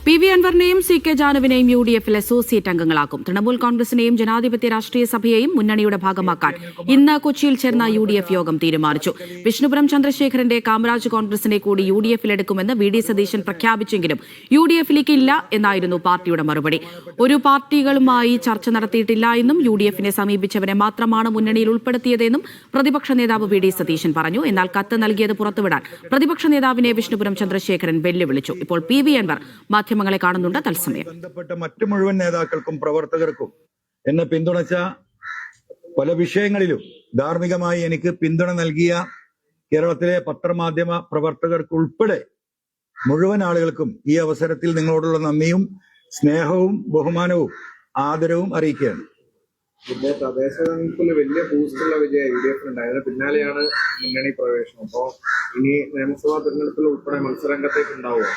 P V അൻവറിനെയും C K ജാനുവിനെയും UDF-ൽ അസോസിയേറ്റ് അംഗങ്ങളാക്കും. തൃണമൂൽ കോൺഗ്രസിനെയും ജനാധിപത്യ രാഷ്ട്രീയ സഭയെയും മുന്നണിയുടെ ഭാഗമാക്കാൻ ഇന്ന് കൊച്ചിയിൽ ചേർന്ന UDF യോഗം തീരുമാനിച്ചു. വിഷ്ണുപുരം ചന്ദ്രശേഖരന്റെ കാമരാജ് കോൺഗ്രസിനെ കൂടി UDF-ൽ എടുക്കുമെന്ന് VD സതീശൻ പ്രഖ്യാപിച്ചെങ്കിലും UDF-ലേക്ക് ഇല്ല എന്നായിരുന്നു പാർട്ടിയുടെ മറുപടി. ഒരു പാർട്ടികളുമായി ചർച്ച നടത്തിയിട്ടില്ല എന്നും UDF-നെ സമീപിച്ചവരെ മാത്രമാണ് മുന്നണിയിൽ ഉൾപ്പെടുത്തിയതെന്നും പ്രതിപക്ഷ നേതാവ് VD സതീശൻ പറഞ്ഞു. എന്നാൽ കത്ത് നൽകിയത് പുറത്തുവിടാൻ പ്രതിപക്ഷ നേതാവിനെ വിഷ്ണുപുരം ചന്ദ്രശേഖരൻ വെല്ലുവിളിച്ചു. ഇപ്പോൾ പി വി അൻവർ മാധ്യമങ്ങളെ കാണുന്നുണ്ട്. തത്സമയം ബന്ധപ്പെട്ട മറ്റു മുഴുവൻ നേതാക്കൾക്കും പ്രവർത്തകർക്കും എന്നെ പിന്തുണച്ച പല വിഷയങ്ങളിലും ധാർമ്മികമായി എനിക്ക് പിന്തുണ നൽകിയ കേരളത്തിലെ പത്രമാധ്യമ പ്രവർത്തകർക്കുൾപ്പെടെ മുഴുവൻ ആളുകൾക്കും ഈ അവസരത്തിൽ നിങ്ങളോടുള്ള നന്ദിയും സ്നേഹവും ബഹുമാനവും ആദരവും അറിയിക്കുകയാണ്. പിന്നെ തദ്ദേശ തെരഞ്ഞെടുപ്പിൽ വലിയ ബൂസ്റ്റുള്ള വിജയം UDF ഉണ്ടായത് പിന്നാലെയാണ് മുന്നണി പ്രവേശനം. അപ്പോ ഇനി നിയമസഭാ തെരഞ്ഞെടുപ്പിൽ ഉൾപ്പെടെ മത്സരരംഗത്തേക്ക് ഉണ്ടാവുമോ?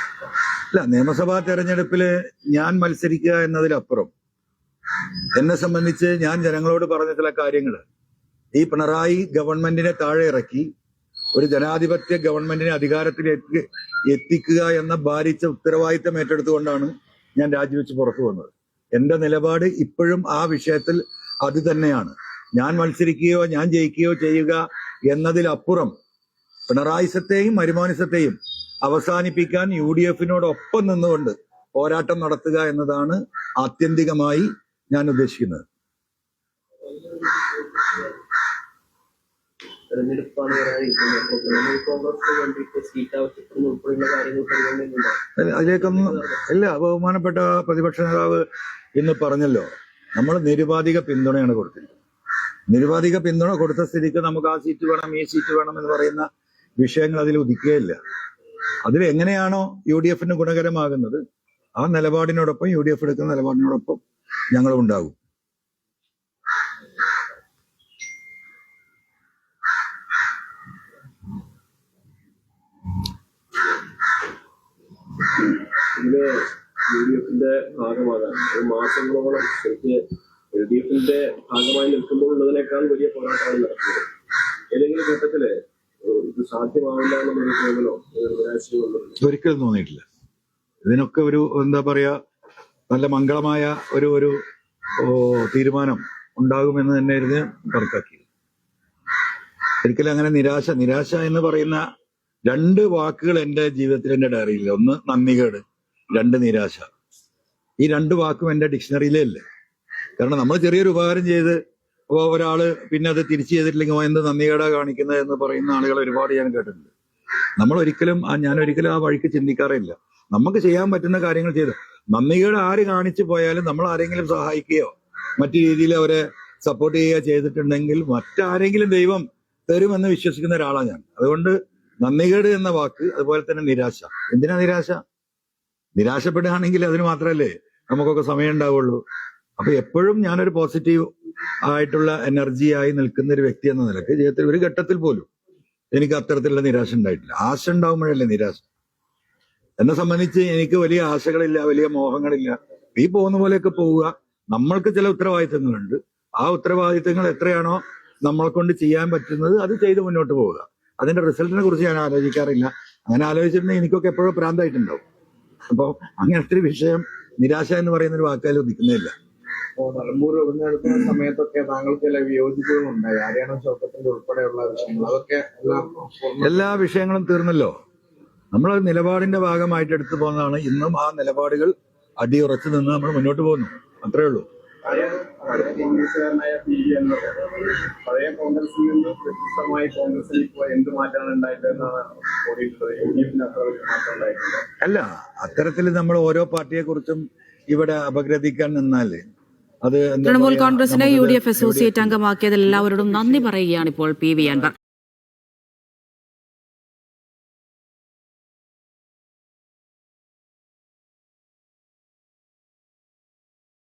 ഇല്ല, നിയമസഭാ തെരഞ്ഞെടുപ്പില് ഞാൻ മത്സരിക്കുക എന്നതിലപ്പുറം എന്നെ സംബന്ധിച്ച് ഞാൻ ജനങ്ങളോട് പറഞ്ഞ ചില കാര്യങ്ങൾ, ഈ പിണറായി ഗവൺമെന്റിനെ താഴെ ഇറക്കി ഒരു ജനാധിപത്യ ഗവൺമെന്റിനെ അധികാരത്തിലേക്ക് എത്തിക്കുക എന്ന ഭാരിച്ച ഉത്തരവാദിത്തം ഏറ്റെടുത്തുകൊണ്ടാണ് ഞാൻ രാജിവെച്ച് പുറത്തു വന്നത്. എന്റെ നിലപാട് ഇപ്പോഴും ആ വിഷയത്തിൽ അത് തന്നെയാണ്. ഞാൻ മത്സരിക്കുകയോ ഞാൻ ജയിക്കുകയോ ചെയ്യുക എന്നതിലപ്പുറം പിണറായിസത്തെയും മരുമോനിസത്തെയും അവസാനിപ്പിക്കാൻ UDF-നോടൊപ്പം നിന്നുകൊണ്ട് പോരാട്ടം നടത്തുക എന്നതാണ് ആത്യന്തികമായി ഞാൻ ഉദ്ദേശിക്കുന്നത്. അതിലേക്കൊന്നും ഇല്ല. ബഹുമാനപ്പെട്ട പ്രതിപക്ഷ നേതാവ് ഇന്ന് പറഞ്ഞല്ലോ, നമ്മൾ നിരുപാധിക പിന്തുണയാണ് കൊടുത്തിരിക്കുന്നത്. നിരുപാധിക പിന്തുണ കൊടുത്ത സ്ഥിതിക്ക് നമുക്ക് ആ സീറ്റ് വേണം ഈ സീറ്റ് വേണം എന്ന് പറയുന്ന വിഷയങ്ങൾ അതിൽ ഉദിക്കുകയില്ല. അതിൽ എങ്ങനെയാണോ UDF-ന് ഗുണകരമാകുന്നത് ആ നിലപാടിനോടൊപ്പം UDF എടുക്കുന്ന നിലപാടിനോടൊപ്പം ഞങ്ങളും ഉണ്ടാകും. ഇത് UDF-ന്റെ ഭാഗമാകാൻ ഒരു മാസങ്ങളോളം ശരിക്ക് LDF-ന്റെ ഭാഗമായി നിൽക്കുമ്പോൾ ഉള്ളതിനേക്കാൾ വലിയ പോരാട്ടമാണ് നടക്കുന്നത്. ഏതെങ്കിലും ഘട്ടത്തില് ഇത് സാധ്യമാവില്ല എന്നുള്ളൊരു തോന്നലോ ഒരിക്കലും തോന്നിയിട്ടില്ല. ഇതിനൊക്കെ ഒരു എന്താ പറയാ, നല്ല മംഗളമായ ഒരു തീരുമാനം ഉണ്ടാകുമെന്ന് തന്നെയായിരുന്നു കണക്കാക്കിയത്. ഒരിക്കലും അങ്ങനെ നിരാശ എന്ന് പറയുന്ന രണ്ട് വാക്കുകൾ എൻ്റെ ജീവിതത്തിൽ, എൻ്റെ ഡയറിയില്ല. ഒന്ന് നന്ദികേട്, രണ്ട് നിരാശ. ഈ രണ്ട് വാക്കും എൻ്റെ ഡിക്ഷണറിയിലേ ഇല്ല. കാരണം നമ്മൾ ചെറിയൊരു ഉപകാരം ചെയ്ത് ഒരാള് പിന്നെ അത് തിരിച്ചു ചെയ്തിട്ടില്ലെങ്കിൽ എന്ത് നന്ദികേടാ കാണിക്കുന്നത് എന്ന് പറയുന്ന ആളുകൾ ഒരുപാട് ഞാൻ കേട്ടിട്ടുണ്ട്. ഞാൻ ഒരിക്കലും ആ വഴിക്ക് ചിന്തിക്കാറില്ല. നമുക്ക് ചെയ്യാൻ പറ്റുന്ന കാര്യങ്ങൾ ചെയ്ത് നന്ദികേട് ആര് കാണിച്ചു പോയാലും നമ്മൾ ആരെങ്കിലും സഹായിക്കുകയോ മറ്റു രീതിയിൽ അവരെ സപ്പോർട്ട് ചെയ്യുകയോ ചെയ്തിട്ടുണ്ടെങ്കിൽ മറ്റാരെങ്കിലും ദൈവം തരുമെന്ന് വിശ്വസിക്കുന്ന ഒരാളാണ് ഞാൻ. അതുകൊണ്ട് നന്ദികേട് എന്ന വാക്ക്, അതുപോലെ തന്നെ നിരാശ. എന്തിനാ നിരാശപ്പെടുകയാണെങ്കിൽ അതിന് മാത്രമല്ലേ നമുക്കൊക്കെ സമയം ഉണ്ടാവുള്ളൂ. അപ്പൊ എപ്പോഴും ഞാനൊരു പോസിറ്റീവ് ആയിട്ടുള്ള എനർജിയായി നിൽക്കുന്ന ഒരു വ്യക്തി എന്ന നിലയ്ക്ക് ജീവിതത്തിൽ ഒരു ഘട്ടത്തിൽ പോലും എനിക്ക് അത്തരത്തിലുള്ള നിരാശ ഉണ്ടായിട്ടില്ല. ആശ ഉണ്ടാവുമ്പോഴല്ലേ നിരാശ. എന്നെ സംബന്ധിച്ച് എനിക്ക് വലിയ ആശകളില്ല, വലിയ മോഹങ്ങളില്ല. ഈ പോകുന്ന പോലെയൊക്കെ പോവുക. നമ്മൾക്ക് ചില ഉത്തരവാദിത്തങ്ങളുണ്ട്. ആ ഉത്തരവാദിത്തങ്ങൾ എത്രയാണോ നമ്മളെ കൊണ്ട് ചെയ്യാൻ പറ്റുന്നത് അത് ചെയ്ത് മുന്നോട്ട് പോവുക. അതിന്റെ റിസൾട്ടിനെ കുറിച്ച് ഞാൻ ആലോചിക്കാറില്ല. അങ്ങനെ ആലോചിച്ചിട്ടുണ്ടെങ്കിൽ എനിക്കൊക്കെ എപ്പോഴും പ്രാന്തായിട്ടുണ്ടാവും. അപ്പോൾ അങ്ങനത്തെ ഒരു വിഷയം, നിരാശ എന്ന് പറയുന്ന ഒരു വാക്കാൽ ഉദിക്കുന്നില്ല. നിലമ്പൂർ ഉപതെരഞ്ഞെടുക്കുന്ന സമയത്തൊക്കെ താങ്കൾക്ക് ചില വിയോജിപ്പുകളുണ്ടായി. ആര്യാണ ഷൗക്കത്തിന്റെ ഉൾപ്പെടെയുള്ള വിഷയങ്ങൾ, അതൊക്കെ എല്ലാ വിഷയങ്ങളും തീർന്നല്ലോ. നമ്മൾ നിലപാടിന്റെ ഭാഗമായിട്ട് എടുത്തു പോകുന്നതാണ്. ഇന്നും ആ നിലപാടുകൾ അടിയുറച്ചു നിന്ന് നമ്മൾ മുന്നോട്ട് പോകുന്നു. അത്രേ ഉള്ളൂ. പഴയ കോൺഗ്രസിൽ നിന്ന് വ്യത്യസ്തമായി കോൺഗ്രസിൽ ഇപ്പോൾ എന്ത് മാറ്റമാണ് ഉണ്ടായിട്ടെന്നാണ് അല്ല, അത്തരത്തിൽ നമ്മൾ ഓരോ പാർട്ടിയെ കുറിച്ചും ഇവിടെ അപഗ്രഥിക്കാൻ നിന്നാല് അത് തൃണമൂൽ കോൺഗ്രസിനെ UDF അസോസിയേറ്റ് അംഗമാക്കിയതിൽ എല്ലാവരോടും നന്ദി പറയുകയാണ് ഇപ്പോൾ പി വി അൻവർ.